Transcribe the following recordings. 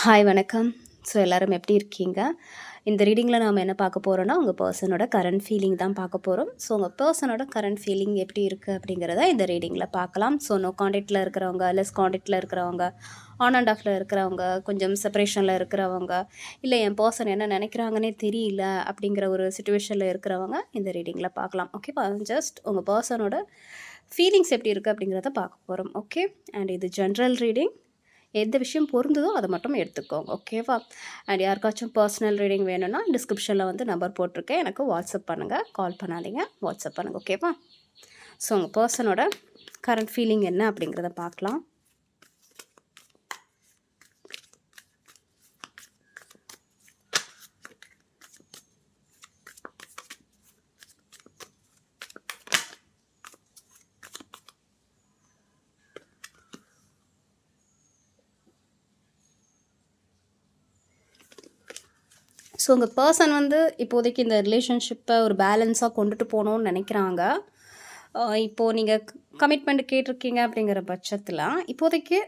Hi வணக்கம். So எல்லோரும் எப்படி இருக்கீங்க? இந்த ரீடிங்கில் நாம் என்ன பார்க்க போகிறோன்னா, உங்கள் பர்சனோட கரண்ட் ஃபீலிங் தான் பார்க்க போகிறோம். ஸோ உங்கள் பர்சனோட கரண்ட் ஃபீலிங் எப்படி இருக்குது அப்படிங்கிறத இந்த ரீடிங்கில் பார்க்கலாம். ஸோ நோ காண்டாக்டில் இருக்கிறவங்க, லெஸ் காண்டாக்டில் இருக்கிறவங்க, ஆன் அண்ட் ஆஃபில் இருக்கிறவங்க, கொஞ்சம் செப்பரேஷனில் இருக்கிறவங்க, இல்லை என் பர்சன் என்ன நினைக்கிறாங்கன்னே தெரியல அப்படிங்கிற ஒரு சுச்சுவேஷனில் இருக்கிறவங்க இந்த ரீடிங்கில் பார்க்கலாம். ஓகேவா? ஜஸ்ட் உங்கள் பர்சனோட ஃபீலிங்ஸ் எப்படி இருக்குது அப்படிங்கிறத பார்க்க போகிறோம். ஓகே, அண்ட் இது ஜென்ரல் ரீடிங். எந்த விஷயம் பொருந்ததோ அதை மட்டும் எடுத்துக்கோங்க. ஓகேவா? அண்ட் யாருக்காச்சும் பர்சனல் ரீடிங் வேணும்னா டிஸ்கிரிப்ஷனில் வந்து நம்பர் போட்டிருக்கேன். எனக்கு வாட்ஸ்அப் பண்ணுங்கள், கால் பண்ணாதீங்க, வாட்ஸ்அப் பண்ணுங்கள். ஓகேவா? ஸோ உங்கள் பர்சனோட கரண்ட் ஃபீலிங் என்ன அப்படிங்கிறத பார்க்கலாம். ஸோ உங்கள் பர்சன் வந்து இப்போதைக்கு இந்த ரிலேஷன்ஷிப்பை ஒரு பேலன்ஸாக கொண்டுட்டு போகணுன்னு நினைக்கிறாங்க. இப்போது நீங்கள் கமிட்மெண்ட் கேட்டிருக்கீங்க அப்படிங்கிற பட்சத்தில் இப்போதைக்கு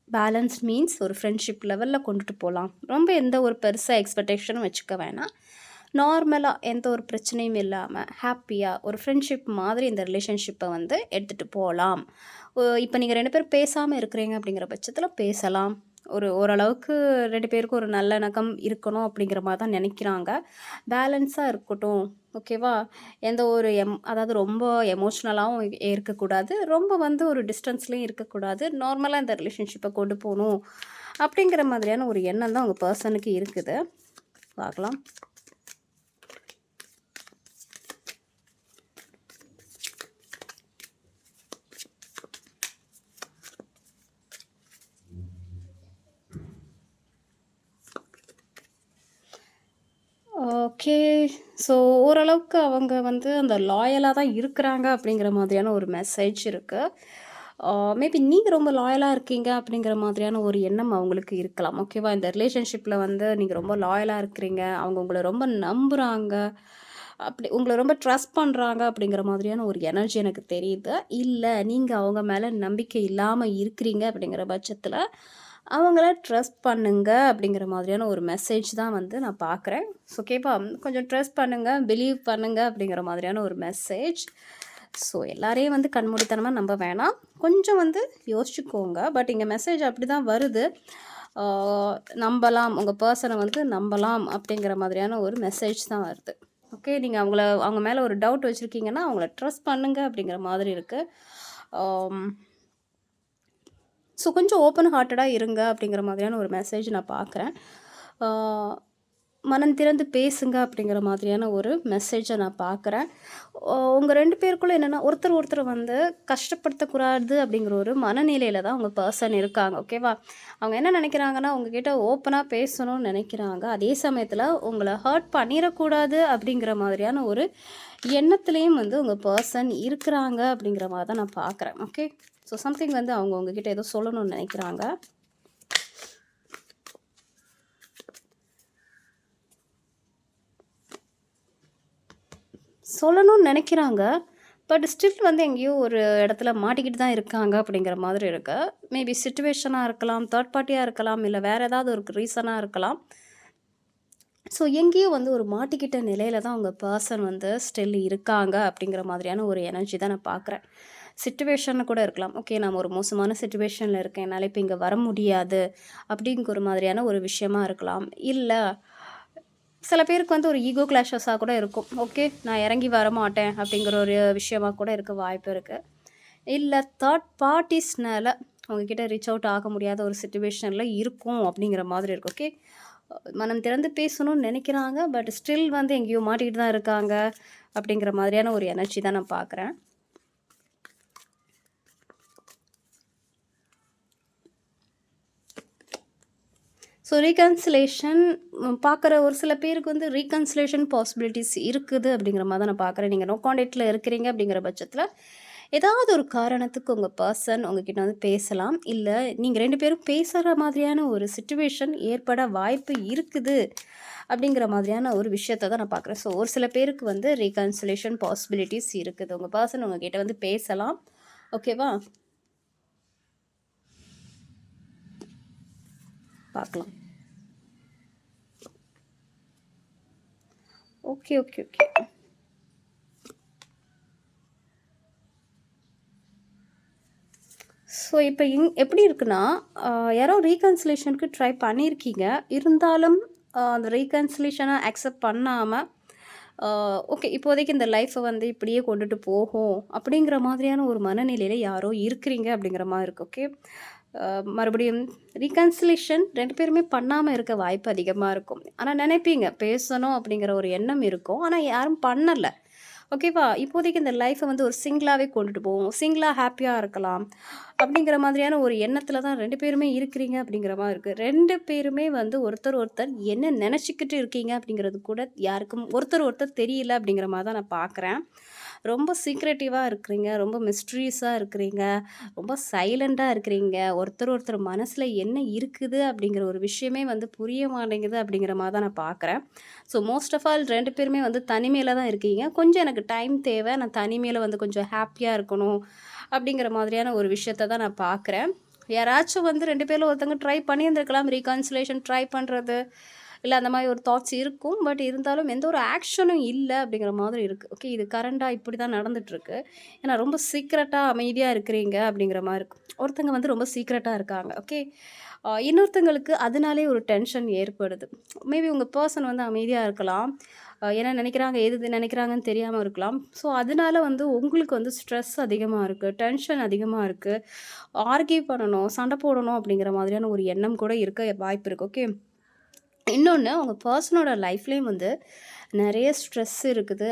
பேலன்ஸ் மீன்ஸ் ஒரு ஃப்ரெண்ட்ஷிப் லெவலில் கொண்டுட்டு போகலாம். ரொம்ப எந்த ஒரு பெருசாக எக்ஸ்பெக்டேஷனும் வச்சுக்க வேணாம். நார்மலாக எந்த ஒரு பிரச்சனையும் இல்லாமல் ஹாப்பியாக ஒரு ஃப்ரெண்ட்ஷிப் மாதிரி இந்த ரிலேஷன்ஷிப்பை வந்து எடுத்துகிட்டு போகலாம். இப்போ நீங்கள் 2 பேரும் பேசாமல் இருக்கிறீங்க அப்படிங்கிற பட்சத்தில் பேசலாம். ஓரளவுக்கு 2 பேருக்கும் ஒரு நல்லிணக்கம் இருக்கணும் அப்படிங்கிற மாதிரி தான் நினைக்கிறாங்க. பேலன்ஸாக இருக்கட்டும். ஓகேவா? எந்த ஒரு அதாவது ரொம்ப எமோஷ்னலாகவும் இருக்கக்கூடாது, ரொம்ப வந்து ஒரு டிஸ்டன்ஸ்லேயும் இருக்கக்கூடாது. நார்மலாக இந்த ரிலேஷன்ஷிப்பை கொண்டு போகணும் அப்படிங்கிற மாதிரியான ஒரு எண்ணம் தான் உங்கள் பர்சனுக்கு இருக்குது. பார்க்கலாம். ஓகே. ஸோ ஓரளவுக்கு அவங்க வந்து அந்த லாயலாக தான் இருக்கிறாங்க அப்படிங்கிற மாதிரியான ஒரு மெசேஜ் இருக்குது. மேபி நீங்கள் ரொம்ப லாயலாக இருக்கீங்க அப்படிங்கிற மாதிரியான ஒரு எண்ணம் அவங்களுக்கு இருக்கலாம். ஓகேவா? இந்த ரிலேஷன்ஷிப்பில் வந்து நீங்கள் ரொம்ப லாயலாக இருக்கிறீங்க, அவங்க உங்களை ரொம்ப நம்புகிறாங்க, அப்படி உங்களை ரொம்ப ட்ரஸ்ட் பண்ணுறாங்க அப்படிங்கிற மாதிரியான ஒரு எனர்ஜி எனக்கு தெரியுது. இல்லை நீங்கள் அவங்க மேலே நம்பிக்கை இல்லாமல் இருக்கிறீங்க அப்படிங்கிற பட்சத்தில் அவங்கள ட்ரஸ்ட் பண்ணுங்க அப்படிங்கிற மாதிரியான ஒரு மெசேஜ் தான் வந்து நான் பார்க்குறேன். ஸோ ஓகேவா? கொஞ்சம் ட்ரஸ்ட் பண்ணுங்கள், பிலீவ் பண்ணுங்கள் அப்படிங்கிற மாதிரியான ஒரு மெசேஜ். ஸோ எல்லாரையும் வந்து கண்மூடித்தனமாக நம்ப வேணாம், கொஞ்சம் வந்து யோசிச்சுக்கோங்க. பட் இங்கே மெசேஜ் அப்படி தான் வருது. நம்பலாம், உங்கள் பர்சனை வந்து நம்பலாம் அப்படிங்கிற மாதிரியான ஒரு மெசேஜ் தான் வருது. ஓகே, நீங்கள் அவங்க மேலே ஒரு டவுட் வச்சுருக்கீங்கன்னா அவங்கள ட்ரஸ்ட் பண்ணுங்க அப்படிங்கிற மாதிரி இருக்குது. ஸோ கொஞ்சம் ஓப்பன் ஹார்ட்டடாக இருங்க அப்படிங்கிற மாதிரியான ஒரு மெசேஜ் நான் பார்க்குறேன். மனம் திறந்து பேசுங்க அப்படிங்கிற மாதிரியான ஒரு மெசேஜை நான் பார்க்குறேன். உங்கள் 2 பேருக்குள்ளே என்னென்னா ஒருத்தர் வந்து கஷ்டப்படுத்தக்கூடாது அப்படிங்கிற ஒரு மனநிலையில் தான் உங்கள் பர்சன் இருக்காங்க. ஓகேவா? அவங்க என்ன நினைக்கிறாங்கன்னா உங்ககிட்ட ஓப்பனாக பேசணும்னு நினைக்கிறாங்க. அதே சமயத்தில் உங்களை ஹர்ட் பண்ணிடக்கூடாது அப்படிங்கிற மாதிரியான ஒரு எண்ணத்துலேயும் வந்து உங்கள் பர்சன் இருக்கிறாங்க அப்படிங்கிற மாதிரி தான் நான் பார்க்குறேன். ஓகே, ஸோ சம்திங் வந்து அவங்க உங்ககிட்ட ஏதோ சொல்லணும்னு நினைக்கிறாங்க. சொல்லணும்னு நினைக்கிறாங்க, பட் ஸ்டில் வந்து எங்கேயோ ஒரு இடத்துல மாட்டிக்கிட்டு தான் இருக்காங்க அப்படிங்கிற மாதிரி இருக்கு. மேபி சிச்சுவேஷனாக இருக்கலாம், தேர்ட் பார்ட்டியாக இருக்கலாம், இல்லை வேறு ஏதாவது ஒரு ரீசனாக இருக்கலாம். ஸோ எங்கேயோ வந்து ஒரு மாட்டிக்கிட்ட நிலையில தான் உங்கள் பர்சன் வந்து ஸ்டில் இருக்காங்க அப்படிங்கிற மாதிரியான ஒரு எனர்ஜி தான் நான் பார்க்குறேன். சிச்சுவேஷன்னு கூட இருக்கலாம். ஓகே, நான் ஒரு மோசமான சிச்சுவேஷனில் இருக்கேன், என்னால் இப்போ இங்கே வர முடியாது அப்படிங்கிற ஒரு மாதிரியான ஒரு விஷயமா இருக்கலாம். இல்லை சில பேருக்கு வந்து ஒரு ஈகோ கிளாஷஸாக கூட இருக்கும். ஓகே, நான் இறங்கி வரமாட்டேன் அப்படிங்கிற ஒரு விஷயமா கூட இருக்க வாய்ப்பு இருக்குது. இல்லை தேர்ட் பார்ட்டிஸ்னால உங்ககிட்ட ரீச் அவுட் ஆக முடியாத ஒரு சிச்சுவேஷனில் இருக்கும் அப்படிங்கிற மாதிரி இருக்கும். ஓகே, மனம் திறந்து பேசணும்னு நினைக்கிறாங்க, பட் ஸ்டில் வந்து எங்கேயோ மாட்டிக்கிட்டு தான் இருக்காங்க அப்படிங்கிற மாதிரியான ஒரு எனர்ஜி தான் நான் பார்க்குறேன். ஸோ ரீகன்சிலேஷன் பார்க்குற ஒரு சில பேருக்கு வந்து ரீகன்சிலேஷன் பாசிபிலிட்டிஸ் இருக்குது அப்படிங்கிற மாதிரி தான் நான் பார்க்குறேன். நீங்கள் நோ காண்டாக்டில் இருக்கிறீங்க அப்படிங்கிற பட்சத்தில் ஏதாவது ஒரு காரணத்துக்கு உங்கள் பர்சன் உங்ககிட்ட வந்து பேசலாம். இல்லை நீங்கள் 2 பேரும் பேசுகிற மாதிரியான ஒரு சிச்சுவேஷன் ஏற்பட வாய்ப்பு இருக்குது அப்படிங்கிற மாதிரியான ஒரு விஷயத்தை தான் நான் பார்க்குறேன். ஸோ ஒரு சில பேருக்கு வந்து ரீகன்சிலேஷன் பாசிபிலிட்டிஸ் இருக்குது. உங்கள் பர்சன் உங்ககிட்ட வந்து பேசலாம். ஓகேவா? பார்க்கலாம். Okay, okay, okay. ஸோ இப்ப எப்படி இருக்குன்னா, அ யாரோ ரீகன்சிலேஷனுக்கு ட்ரை பண்ணியிருக்கீங்க. இருந்தாலும் அந்த ரீகன்சிலேஷன அக்செப்ட் பண்ணாம, அ ஓகே இப்போதைக்கு இந்த லைஃப்ப வந்து இப்படியே கொண்டுட்டு போகும், அப்படிங்கிற மாதிரியான ஒரு மனநிலையில யாரோ இருக்கிறீங்க அப்படிங்கிற மாரி இருக்கு. ஓகே. அ மறுபடியும் ரீகன்சிலேஷன் 2 பேருமே பண்ணாம இருக்க வாய்ப்பு அதிகமா இருக்கும். ஆனா நெனைப்பீங்க, பேசணும் அப்படிங்கிற ஒரு எண்ணம் இருக்கும். ஆனா யாரும் பண்ணல. ஓகேவா? இப்போதைக்கு இந்த லைஃப்ப வந்து ஒரு சிங்கிளாவே கொண்டுட்டு போவோம். சிங்கிளா ஹேப்பியா இருக்கலாம். அப்படிங்கிற மாதிரியான ஒரு எண்ணத்தில தான் 2 பேருமே இருக்கிறீங்க அப்படிங்கிற மாரி இருக்கு. 2 பேருமே வந்து ஒருத்தர் ஒருத்தர் என்ன நெனச்சுக்கிட்டு இருக்கீங்க அப்படிங்கிறது கூட யாருக்கும் ஒருத்தர் ஒருத்தர் தெரியல அப்படிங்கிற மாரி தான் நான் பார்க்குறேன். ரொம்ப சீக்ரெட்டிவா இருக்கிறீங்க. ரொம்ப மிஸ்டீரியஸா இருக்கிறீங்க. ரொம்ப சைலன்ட்டா இருக்கிறீங்க. ஒருத்தர் ஒருத்தர் மனசுல என்ன இருக்குது அப்படிங்கிற ஒரு விஷயமே வந்து புரிய மாட்டேங்குது அப்படிங்கிற மாரி தான் நான் பார்க்குறேன். ஸோ மோஸ்ட் ஆஃப் ஆல் 2 பேருமே வந்து தனிமையில தான் இருக்கீங்க. கொஞ்சம் எனக்கு டைம் தேவை. நான் தனிமையில வந்து கொஞ்சம் ஹேப்பியா இருக்கணும். அப்படிங்கிற மாதிரியான ஒரு விஷயத்த தான் நான் பார்க்குறேன். யாராச்சும் வந்து 2 பேர்ல ஒருத்தவங்க ட்ரை பண்ணியிருந்திருக்கலாம். ரீகன்சிலேஷன் ட்ரை பண்றது, இல்ல அந்த மாரி ஒரு தாட்ஸ் இருக்கும். பட் இருந்தாலும் எந்த ஒரு ஆக்ஷனும் இல்ல அப்படிங்கிற மாதிரி இருக்கு. ஓகே இது கரண்டா இப்படி தான் நடந்துட்டுருக்கு. ஏன்னா ரொம்ப சீக்ரெட்டா அமைதியா இருக்கிறீங்க அப்படிங்கிற மாரி இருக்கு. ஒருத்தங்க வந்து ரொம்ப சீக்ரெட்டா இருக்காங்க. ஓகே. இன்னொருத்தங்களுக்கு அதனாலேயே ஒரு டென்ஷன் ஏற்படுது. மேபி உங்க பெர்சன் வந்து அமைதியா இருக்கலாம். என்ன நினைக்கிறாங்க, ஏது நினைக்கிறாங்கன்னு தெரியாம இருக்கலாம். ஸோ, அதனால வந்து உங்களுக்கு வந்து ஸ்ட்ரெஸ் அதிகமா இருக்கு. டென்ஷன் அதிகமா இருக்கு. ஆர்கியூ பண்ணணும், சண்டை போடணும் அப்படிங்கிற மாதிரியான ஒரு எண்ணம் கூட இருக்க வாய்ப்பு இருக்கு. ஓகே. இன்னொன்னு உங்க பெர்சனோட லைஃப்லயும் வந்து நெறைய ஸ்ட்ரெஸ் இருக்குது.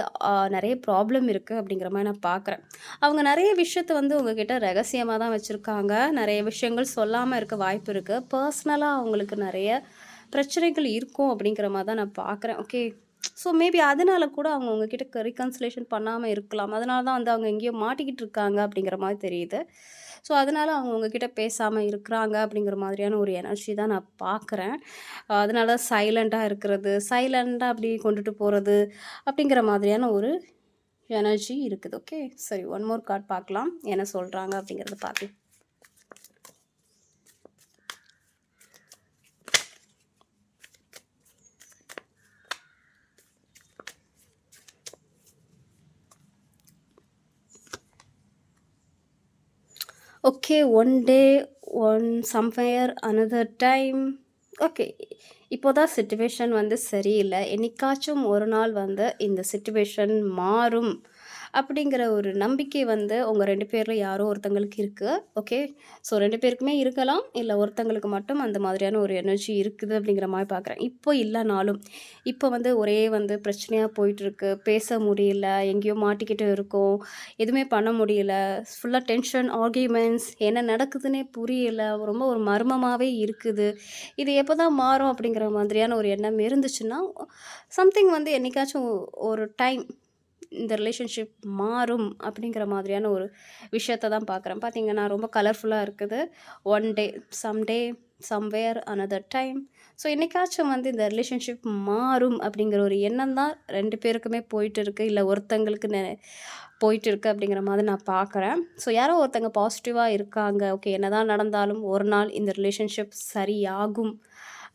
நெறைய ப்ராப்ளம் இருக்கு அப்படிங்கிற மாரி நான் பார்க்குறேன். அவங்க நெறைய விஷயத்த வந்து உங்ககிட்ட ரகசியமா தான் வச்சிருக்காங்க. நெறைய விஷயங்கள் சொல்லாம இருக்க வாய்ப்பு இருக்கு. பர்சனலா அவங்களுக்கு நெறைய பிரச்சனைகள் இருக்கும் அப்படிங்கிற மாரி தான் நான் பார்க்குறேன். ஓகே. ஸோ மேபி அதனால கூட அவங்க உங்ககிட்ட ரீகன்சிலேஷன் பண்ணாம இருக்கலாம். அதனால தான் வந்து அவங்க எங்கேயோ மாட்டிக்கிட்டு இருக்காங்க அப்படிங்கிற மாரி தெரியுது. ஸோ அதனால அவங்க உங்ககிட்ட பேசாம இருக்கிறாங்க அப்படிங்கிற மாதிரியான ஒரு எனர்ஜி தான் நான் பார்க்குறேன். அதனால சைலண்ட்டா இருக்கிறது, சைலண்ட்டா அப்படி கொண்டுட்டு போறது, அப்படிங்கிற மாதிரியான ஒரு எனர்ஜி இருக்குது. ஓகே. சரி ஒன் மோர் கார்ட் பார்க்கலாம். என்ன சொல்றாங்க அப்படிங்கிறத பார்க்கலாம். Okay. One day, one somewhere, another time. Okay. இப்போ தான் சிச்சுவேஷன் வந்து சரியில்ல. என்னைக்காச்சும் ஒரு நாள் வந்து இந்த சிச்சுவேஷன் மாறும். அப்படிங்கிற ஒரு நம்பிக்கை வந்து உங்க 2 பேர்ல யாரோ ஒருத்தங்களுக்கு இருக்கு. ஓகே. ஸோ 2 பேருக்குமே இருக்கலாம். இல்ல ஒருத்தங்களுக்கு மட்டும் அந்த மாதிரியான ஒரு எனர்ஜி இருக்குது அப்படிங்கிற மாரி பார்க்குறேன். இப்போ இல்லனாலும், இப்போ வந்து ஒரே வந்து பிரச்சனையா போயிட்டுருக்கு. பேச முடியல. எங்கேயோ மாட்டிக்கிட்டு இருக்கோம். எதுவுமே பண்ண முடியல. ஃபுல்லா டென்ஷன், ஆர்கியூமெண்ட்ஸ் என்ன நடக்குதுன்னே புரியல. ரொம்ப ஒரு மர்மமாவே இருக்குது. இது எப்போ தான் மாறும் அப்படிங்கிற மாதிரியான ஒரு எண்ணம் இருந்துச்சுன்னா, சம்திங் வந்து என்னைக்காச்சும் ஒரு டைம் இந்த ரிலேஷன்ஷிப் மாறும் அப்படிங்கிற மாதிரியான ஒரு விஷயத்த தான் பார்க்குறேன். பார்த்தீங்கன்னா, ரொம்ப கலர்ஃபுல்லா இருக்குது. One day, some day, somewhere, another time. So என்னைக்காச்சும் வந்து இந்த ரிலேஷன்ஷிப் மாறும் அப்படிங்கிற ஒரு எண்ணம் தான் 2 பேருக்குமே போயிட்டு இருக்கு. இல்ல ஒருத்தங்களுக்கு போயிட்டு இருக்கு அப்படிங்கிற மாதிரி நான் பார்க்குறேன். ஸோ யாரோ ஒருத்தங்க பாசிட்டிவா இருக்காங்க. ஓகே என்னதான் நடந்தாலும் ஒரு நாள் இந்த ரிலேஷன்ஷிப் சரியாகும்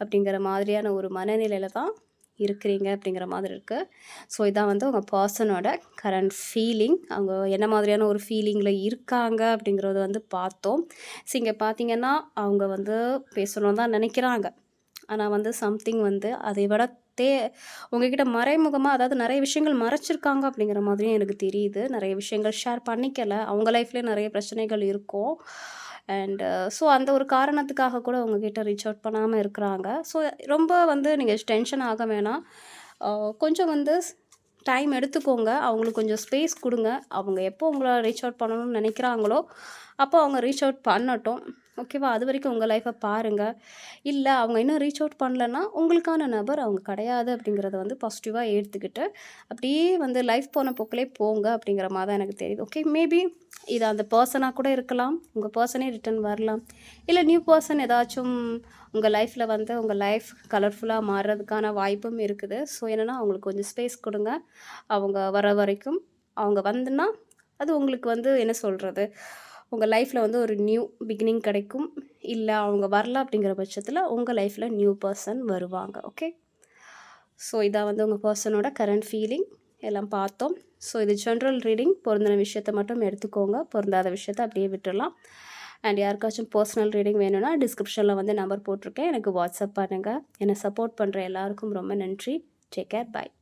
அப்படிங்கிற மாதிரியான ஒரு மனநிலையில தான் இருக்கிறீங்க அப்படிங்கிற மாதிரி இருக்கு. ஸோ இதான் வந்து உங்க பெர்சனோட கரண்ட் ஃபீலிங். அவங்க என்ன மாதிரியான ஒரு ஃபீலிங்கில இருக்காங்க அப்படிங்கிறத வந்து பார்த்தோம். ஸோ இங்க பார்த்தீங்கன்னா, அவங்க வந்து பேசணும்னு தான் நெனைக்கிறாங்க. ஆனா வந்து சம்திங் வந்து அதை விட தே உங்ககிட்ட மறைமுகமா அதாவது நெறைய விஷயங்கள் மறைச்சிருக்காங்க அப்படிங்கிற மாதிரியும் எனக்கு தெரியுது. நெறைய விஷயங்கள் ஷேர் பண்ணிக்கல. அவங்க லைஃப்லயும் நெறைய பிரச்சனைகள் இருக்கும். அண்ட் ஸோ அந்த ஒரு காரணத்துக்காக கூட உங்ககிட்ட ரீச் அவுட் பண்ணாம இருக்கிறாங்க. ஸோ ரொம்ப வந்து நீங்க டென்ஷன் ஆக வேணாம். அ கொஞ்சம் வந்து டைம் எடுத்துக்கோங்க. அவங்களுக்கு கொஞ்சம் ஸ்பேஸ் குடுங்க. அவங்க எப்போ உங்கள ரீச் அவுட் பண்ணணும்னு நெனைக்கிறாங்களோ, அப்போ அவங்க ரீச் அவுட் பண்ணட்டும். ஓகேவா? அதுவரைக்கும் உங்க லைஃப்ப பாருங்க. இல்ல அவங்க இன்னும் ரீச் அவுட் பண்ணலன்னா, உங்களுக்கான நபர் அவங்க கிடையாது அப்படிங்கிறத வந்து பாசிட்டிவா எடுத்துக்கிட்டு, அப்படியே வந்து லைஃப் போன போக்குலயே போங்க அப்படிங்கிற மாரி தான் எனக்கு தெரியுது. ஓகே. மேபி இது அந்த பெர்சனா கூட இருக்கலாம். உங்க பெர்சனே ரிட்டர்ன் வரலாம். இல்ல நியூ பெர்சன் ஏதாச்சும் உங்க லைஃப்ல வந்து உங்க லைஃப் கலர்ஃபுல்லா மாறுறதுக்கான வாய்ப்பும் இருக்குது. ஸோ என்னன்னா, அவங்களுக்கு கொஞ்சம் ஸ்பேஸ் குடுங்க. அவங்க வர வரைக்கும். அவங்க வந்துன்னா, அது உங்களுக்கு வந்து என்ன சொல்றது? உங்க லைஃப்ல வந்து ஒரு நியூ பிகினிங் கிடைக்கும். இல்ல அவங்க வரல அப்படிங்கிற பட்சத்தில, உங்க லைஃப்ல நியூ பெர்சன் வருவாங்க. ஓகே. ஸோ இதான் வந்து உங்கள் பர்சனோட கரண்ட் ஃபீலிங் எல்லாம் பார்த்தோம். ஸோ இது ஜென்ரல் ரீடிங். பொருந்தின விஷயத்த மட்டும் எடுத்துக்கோங்க, பொருந்தாத விஷயத்த அப்படியே விட்டுடலாம். அண்ட் யாருக்காச்சும் பர்சனல் ரீடிங் வேணும்னா டிஸ்கிரிப்ஷனில் வந்து நம்பர் போட்டிருக்கேன், எனக்கு வாட்ஸ்அப் பண்ணுங்கள். என்னை சப்போர்ட் பண்ணுற எல்லாருக்கும் ரொம்ப நன்றி. டேக் கேர், பாய்.